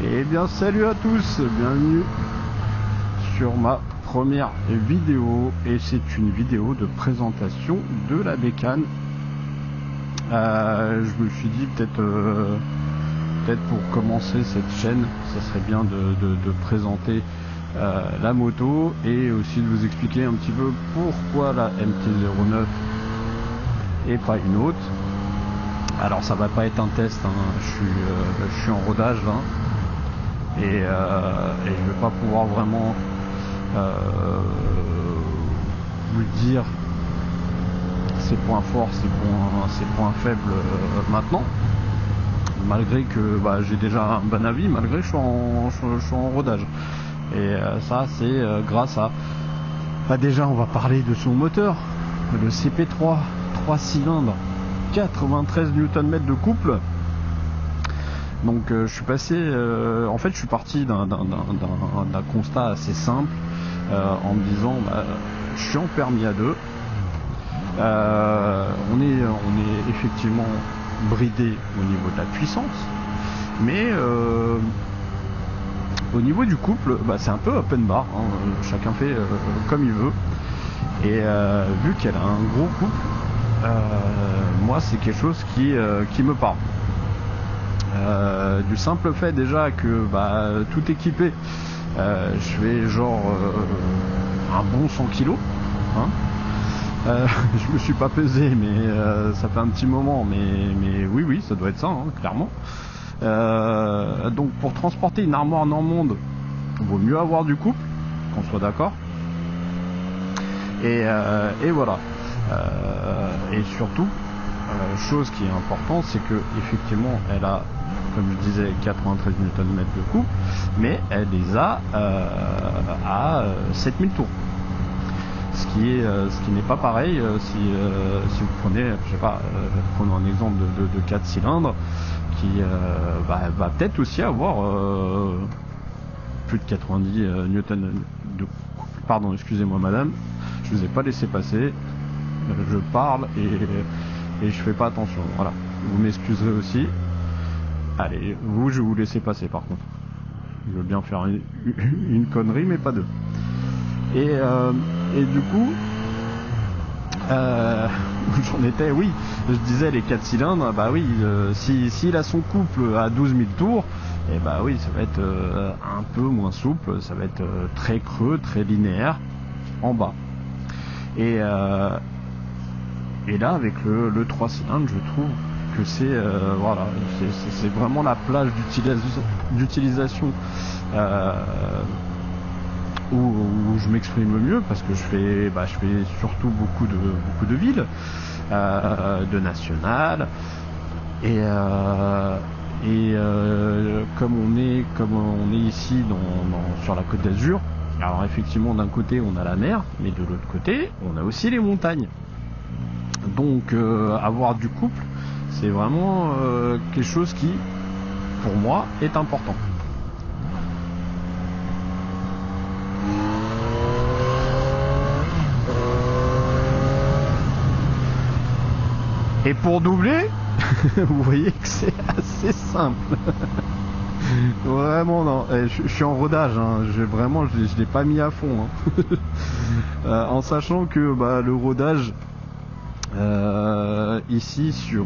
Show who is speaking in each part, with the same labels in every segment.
Speaker 1: Eh bien salut à tous, bienvenue sur ma première vidéo et c'est une vidéo de présentation de la bécane. Je me suis dit peut-être pour commencer cette chaîne, ça serait bien de présenter la moto et aussi de vous expliquer un petit peu pourquoi la MT-09 et pas une autre. Alors ça va pas être un test, hein. Je suis en rodage là. Et je vais pas pouvoir vraiment vous dire ses points forts, ses points faibles maintenant, malgré que j'ai déjà un bon avis, malgré que je suis en rodage. Et ça c'est grâce à déjà on va parler de son moteur, le CP3 3 cylindres 93 Nm de couple. Donc je suis passé, en fait je suis parti d'un constat assez simple en me disant je suis en permis à deux, on est effectivement bridé au niveau de la puissance, mais au niveau du couple c'est un peu open bar, hein, chacun fait comme il veut, et vu qu'elle a un gros couple, moi c'est quelque chose qui me parle. Du simple fait déjà que tout équipé, je fais genre un bon 100 kilos, hein. Je me suis pas pesé, mais ça fait un petit moment, mais oui ça doit être ça, hein, clairement. Donc pour transporter une armoire normande, vaut mieux avoir du couple, qu'on soit d'accord. Et voilà. Et surtout, chose qui est importante, c'est que effectivement elle a, comme je disais, 93 Nm de couple, mais elle les a à 7000 tours, ce qui n'est pas pareil si vous prenez, je sais pas, prenons un exemple de 4 cylindres qui va peut-être aussi avoir plus de 90 Nm de couple. Pardon, excusez-moi madame, je vous ai pas laissé passer, je parle et je fais pas attention, voilà, vous m'excuserez aussi. Allez, vous, je vais vous laisser passer par contre. Je veux bien faire une connerie, mais pas deux. Et du coup, j'en étais, oui, je disais les 4 cylindres, oui, s'il a son couple à 12 000 tours, et oui, ça va être un peu moins souple, ça va être très creux, très linéaire, en bas. Et là, avec le 3 cylindres, je trouve que c'est voilà, c'est vraiment la plage d'utilisation où je m'exprime le mieux, parce que je fais surtout beaucoup de villes, de nationales, et comme on est ici sur la Côte d'Azur, alors effectivement d'un côté on a la mer, mais de l'autre côté on a aussi les montagnes. Donc avoir du couple, c'est vraiment quelque chose qui, pour moi, est important. Et pour doubler, vous voyez que c'est assez simple. Vraiment non, je suis en rodage, hein. Je l'ai pas mis à fond, hein. En sachant que le rodage ici sur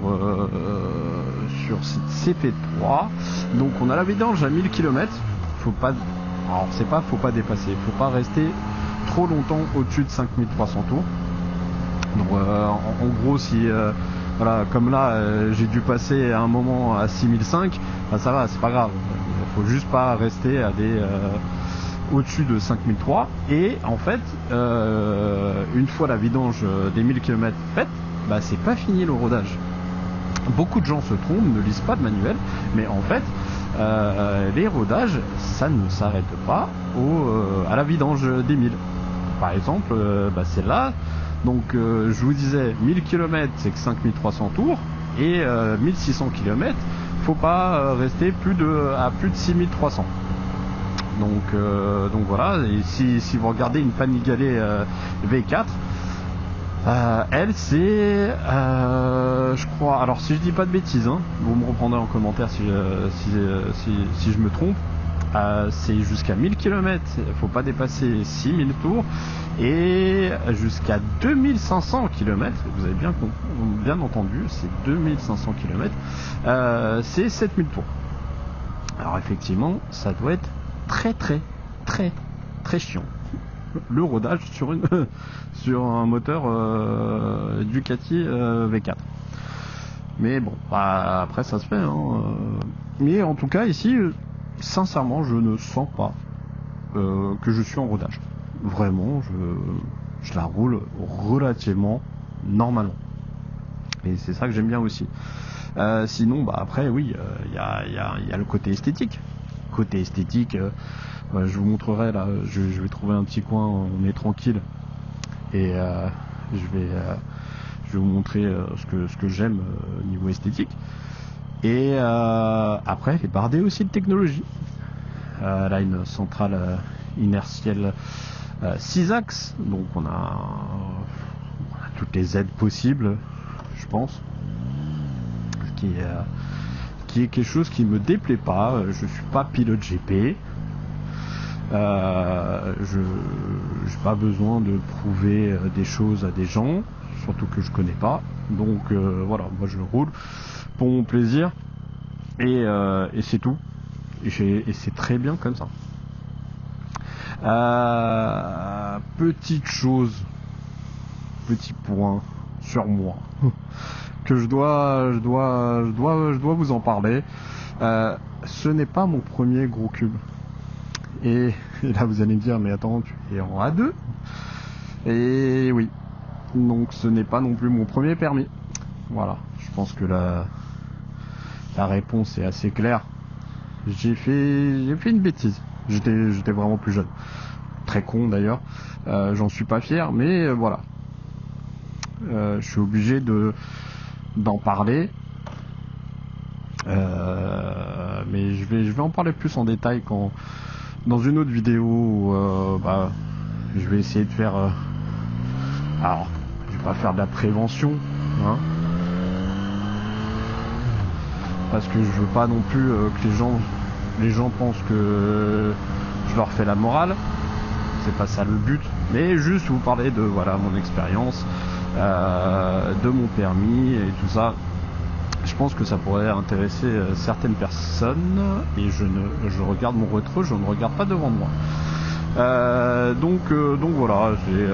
Speaker 1: cette CP3, donc on a la vidange à 1000 km. Faut pas dépasser, faut pas rester trop longtemps au-dessus de 5300 tours. Donc en gros, si voilà, comme là j'ai dû passer à un moment à 6005, ça va, c'est pas grave, il faut juste pas rester à des au-dessus de 5003. Et en fait, une fois la vidange des 1000 km faite, c'est pas fini le rodage. Beaucoup de gens se trompent, ne lisent pas de manuel, mais en fait les rodages, ça ne s'arrête pas à la vidange des 1000. Par exemple, c'est là, donc je vous disais 1000 km c'est que 5300 tours, et 1600 km, faut pas rester à plus de 6300. Donc voilà, et si vous regardez une Panigale V4, Elle, c'est, je crois, alors si je dis pas de bêtises, hein, vous me reprendrez en commentaire si je me trompe. C'est jusqu'à 1000 km, il faut pas dépasser 6000 tours, et jusqu'à 2500 km, vous avez bien entendu, c'est 2500 km, c'est 7000 tours. Alors effectivement, ça doit être très très très très chiant, le rodage sur un moteur Ducati V4. Mais bon, après ça se fait, hein. Mais en tout cas ici, sincèrement, je ne sens pas que je suis en rodage. Vraiment, je la roule relativement normalement. Et c'est ça que j'aime bien aussi. Sinon, après, oui, il y a le côté esthétique. Côté esthétique, je vous montrerai là, je vais trouver un petit coin, on est tranquille. Et je vais vous montrer ce que j'aime niveau esthétique. Et après, elle est bardée aussi de technologie. Elle a une centrale inertielle 6 axes, donc on a toutes les aides possibles, je pense. Ce qui est quelque chose qui me déplaît pas. Je suis pas pilote GP. Je n'ai pas besoin de prouver des choses à des gens, surtout que je connais pas. Donc voilà, moi je roule pour mon plaisir et c'est tout. Et c'est très bien comme ça. Petite chose, petit point sur moi que je dois vous en parler. Ce n'est pas mon premier gros cube. Et là vous allez me dire, mais attends, tu es en A2? Et oui, donc ce n'est pas non plus mon premier permis. Voilà, je pense que la réponse est assez claire. J'ai fait une bêtise. J'étais vraiment plus jeune. Très con d'ailleurs. J'en suis pas fier, mais voilà. Je suis obligé d'en parler. Mais je vais en parler plus en détail dans une autre vidéo où, je vais essayer de faire. Alors, je vais pas faire de la prévention, hein, parce que je veux pas non plus que les gens pensent que je leur fais la morale. C'est pas ça le but, mais juste vous parler de mon expérience, de mon permis et tout ça. Je pense que ça pourrait intéresser certaines personnes, et je regarde mon rétro, je ne regarde pas devant moi. Donc voilà, j'ai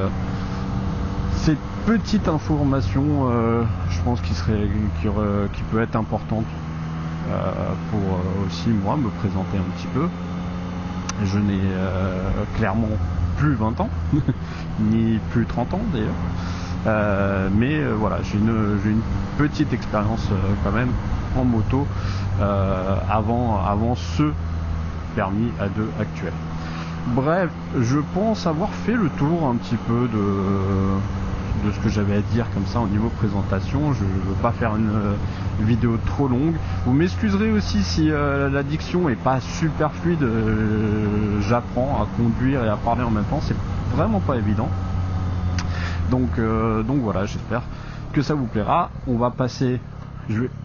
Speaker 1: cette petite information, je pense qui peut être importante pour aussi moi me présenter un petit peu. Je n'ai clairement plus 20 ans, ni plus 30 ans d'ailleurs. Mais voilà, j'ai une petite expérience quand même en moto avant ce permis A2 actuel. Bref, je pense avoir fait le tour un petit peu de ce que j'avais à dire comme ça au niveau présentation. Je ne veux pas faire une vidéo trop longue. Vous m'excuserez aussi si la diction est pas super fluide. J'apprends à conduire et à parler en même temps, c'est vraiment pas évident. Donc voilà, j'espère que ça vous plaira. On va passer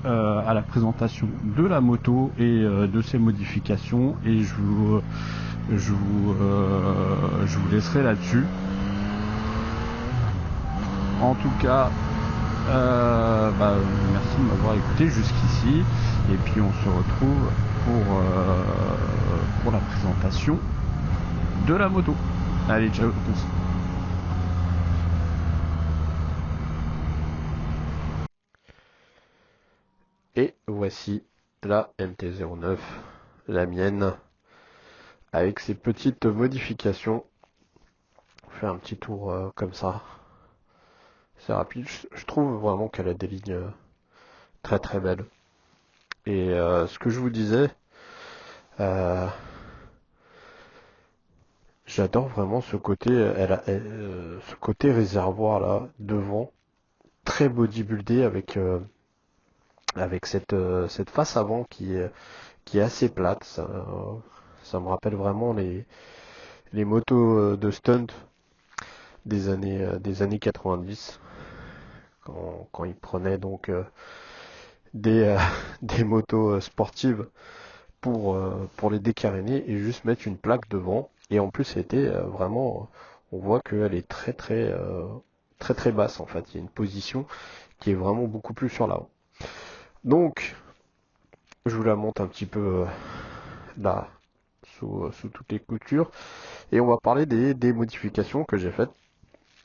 Speaker 1: à la présentation de la moto et de ses modifications, et je vous laisserai là-dessus. En tout cas, merci de m'avoir écouté jusqu'ici, et puis on se retrouve pour la présentation de la moto. Allez, ciao. Et voici la MT-09, la mienne, avec ses petites modifications. On fait un petit tour comme ça. C'est rapide. Je trouve vraiment qu'elle a des lignes très très belles. Et ce que je vous disais, j'adore vraiment ce côté, ce côté réservoir là devant, très bodybuildé avec cette face avant qui est assez plate. Ça me rappelle vraiment les motos de stunt des années 90.
Speaker 2: quand il prenait donc des, des motos sportives pour les décaréner et juste mettre une plaque devant. Et en plus, c'était vraiment, on voit qu'elle est très très basse en fait. Il y a une position qui est vraiment beaucoup plus sur l'avant. Donc, je vous la monte un petit peu là, sous toutes les coutures. Et on va parler des modifications que j'ai faites.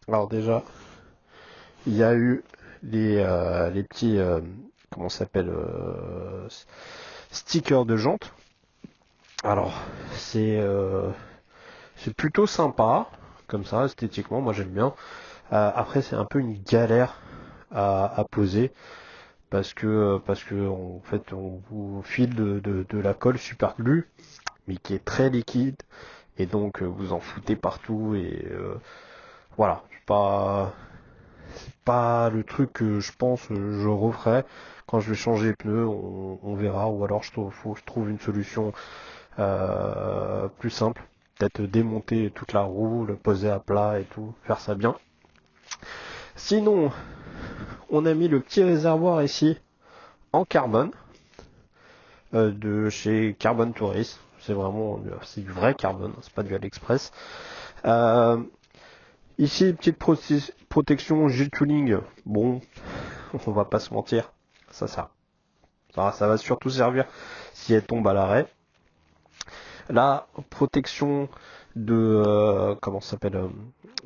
Speaker 2: Alors déjà, il y a eu les petits, comment ça s'appelle, stickers de jantes. Alors, c'est plutôt sympa, comme ça, esthétiquement, moi j'aime bien. Après, c'est un peu une galère à poser parce que en fait, on vous file de la colle super glue, mais qui est très liquide, et donc vous en foutez partout et voilà, c'est pas le truc que je pense je referai quand je vais changer les pneus, on verra, ou alors faut que je trouve une solution plus simple, peut-être démonter toute la roue, le poser à plat et tout, faire ça bien. Sinon, on a mis le petit réservoir ici en carbone de chez Carbon Tourist. C'est du vrai carbone, c'est pas du AliExpress. Ici, petite protection G-Tooling. Bon, on va pas se mentir, ça va surtout servir si elle tombe à l'arrêt. La protection de comment ça s'appelle,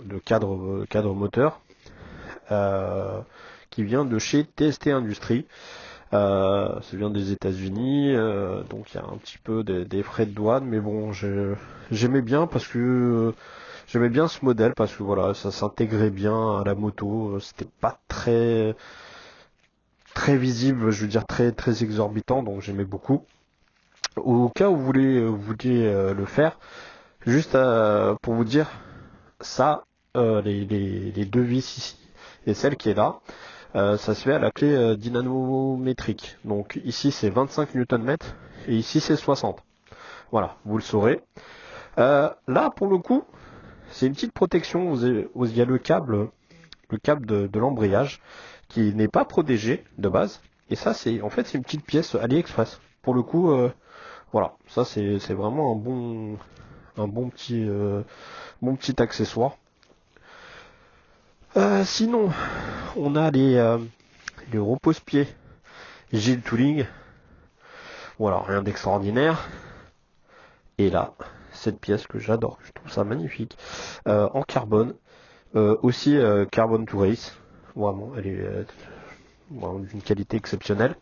Speaker 2: de cadre moteur qui vient de chez TST Industries. Ça vient des États-Unis, donc il y a un petit peu des frais de douane, mais bon, j'aimais bien parce que j'aimais bien ce modèle parce que voilà, ça s'intégrait bien à la moto, c'était pas très visible, je veux dire très très exorbitant, donc j'aimais beaucoup. Au cas où vous vouliez le faire, juste pour vous dire, ça, les deux vis ici et celle qui est là, ça se fait à la clé dynamométrique. Donc ici c'est 25 Nm et ici c'est 60. Voilà, vous le saurez. Là pour le coup, c'est une petite protection. Il y a le câble de l'embrayage qui n'est pas protégé de base. Et ça c'est une petite pièce AliExpress. Pour le coup, voilà, ça c'est vraiment bon petit accessoire. Sinon, on a les repose-pieds Gilles Tooling. Voilà, rien d'extraordinaire. Et là, cette pièce que j'adore, je trouve ça magnifique, en carbone, aussi Carbon to Race. Vraiment, elle est vraiment d'une qualité exceptionnelle.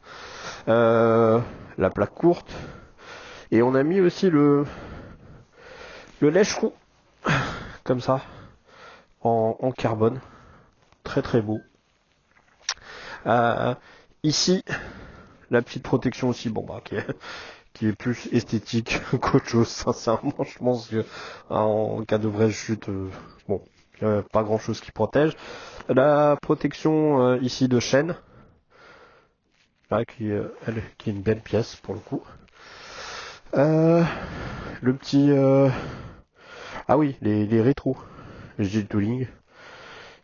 Speaker 2: La plaque courte. Et on a mis aussi le lèche-roue, comme ça, en carbone. Très très beau. Ici, la petite protection aussi, bon bah qui est plus esthétique qu'autre chose, sincèrement. Je pense que en cas de vraie chute, bon, il n'y a pas grand chose qui protège. La protection ici de chaîne, là, qui est une belle pièce pour le coup. Le petit, ah oui, les rétros, Gilles Tooling,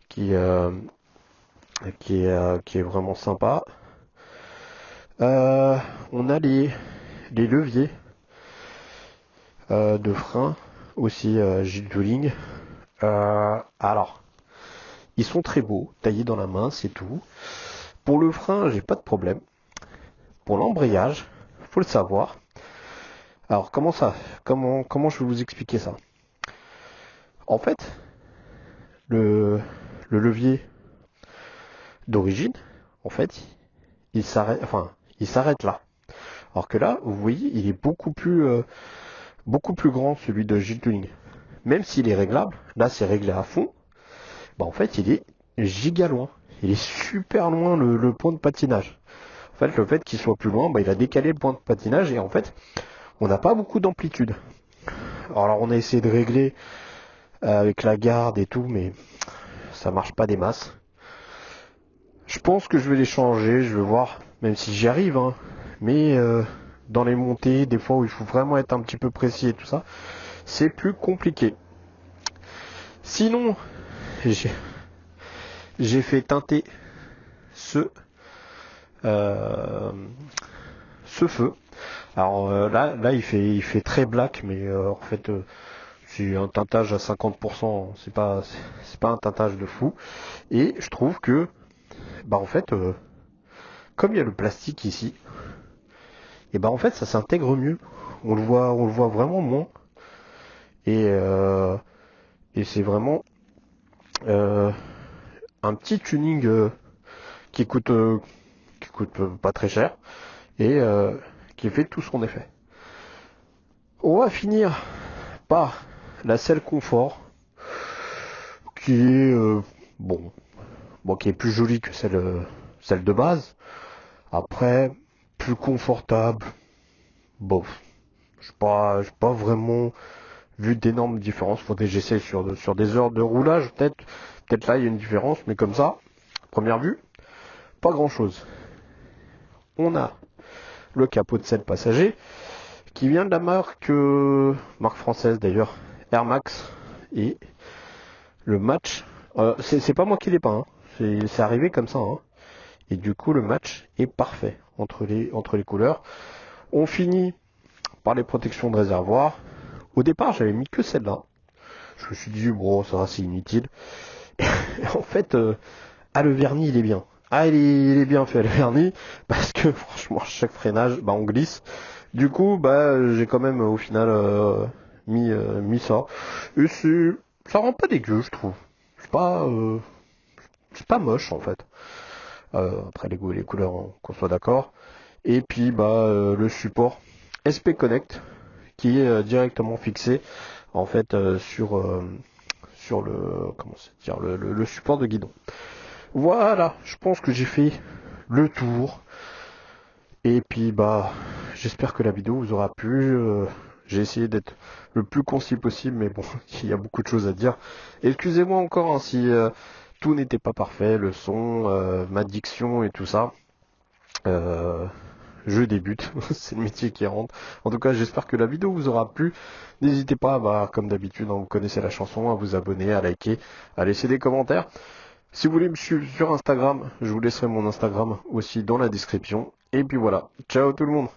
Speaker 2: qui est vraiment sympa. On a les leviers de frein aussi Gilles Tooling. Alors, ils sont très beaux, taillés dans la main, c'est tout. Pour le frein, j'ai pas de problème. Pour l'embrayage, faut le savoir. Alors, comment je vais vous expliquer ça? En fait, le levier d'origine, en fait, il s'arrête là. Alors que là, vous voyez, il est beaucoup plus grand, celui de Gilles Tooling. Même s'il est réglable, là c'est réglé à fond, bah en fait il est giga loin. Il est super loin le point de patinage. En fait, le fait qu'il soit plus loin, bah, il a décalé le point de patinage et en fait, on n'a pas beaucoup d'amplitude. Alors on a essayé de régler avec la garde et tout, mais ça marche pas des masses. Je pense que je vais les changer, je vais voir, même si j'y arrive, hein. Mais dans les montées, des fois où il faut vraiment être un petit peu précis et tout ça, c'est plus compliqué. Sinon, j'ai fait teinter ce feu. Alors là il fait très black, mais en fait c'est un teintage à 50%, c'est pas un teintage de fou. Et je trouve que en fait comme il y a le plastique ici, et en fait ça s'intègre mieux. On le voit vraiment moins. Et c'est vraiment un petit tuning qui coûte pas très cher et qui fait tout son effet. On va finir par la selle confort qui est qui est plus jolie que celle de base. Après, plus confortable. Bof. J'ai pas vraiment vu d'énormes différences. Faudrait que j'essaye sur des heures de roulage. Peut-être là il y a une différence, mais comme ça, première vue, pas grand chose. On a le capot de selle passager qui vient de la marque française d'ailleurs, Air Max, et le match, c'est pas moi qui l'ai pas, hein. C'est arrivé comme ça, hein. Et du coup le match est parfait entre les couleurs. On finit par les protections de réservoir. Au départ j'avais mis que celle-là. Je me suis dit bon ça c'est inutile. Et en fait le vernis il est bien. Il est bien fait le vernis, parce que franchement à chaque freinage on glisse. Du coup j'ai quand même au final mis ça. Et ça rend pas dégueu, je trouve. C'est pas moche en fait. Après les goûts et les couleurs, qu'on soit d'accord. Et puis le support SP Connect qui est directement fixé en fait sur le support de guidon. Voilà, je pense que j'ai fait le tour. Et puis j'espère que la vidéo vous aura plu. J'ai essayé d'être le plus concis possible, mais bon, il y a beaucoup de choses à dire. Excusez-moi encore si tout n'était pas parfait, le son, ma diction et tout ça. Je débute, c'est le métier qui rentre. En tout cas, j'espère que la vidéo vous aura plu. N'hésitez pas, comme d'habitude, vous connaissez la chanson, à vous abonner, à liker, à laisser des commentaires. Si vous voulez me suivre sur Instagram, je vous laisserai mon Instagram aussi dans la description. Et puis voilà, ciao tout le monde.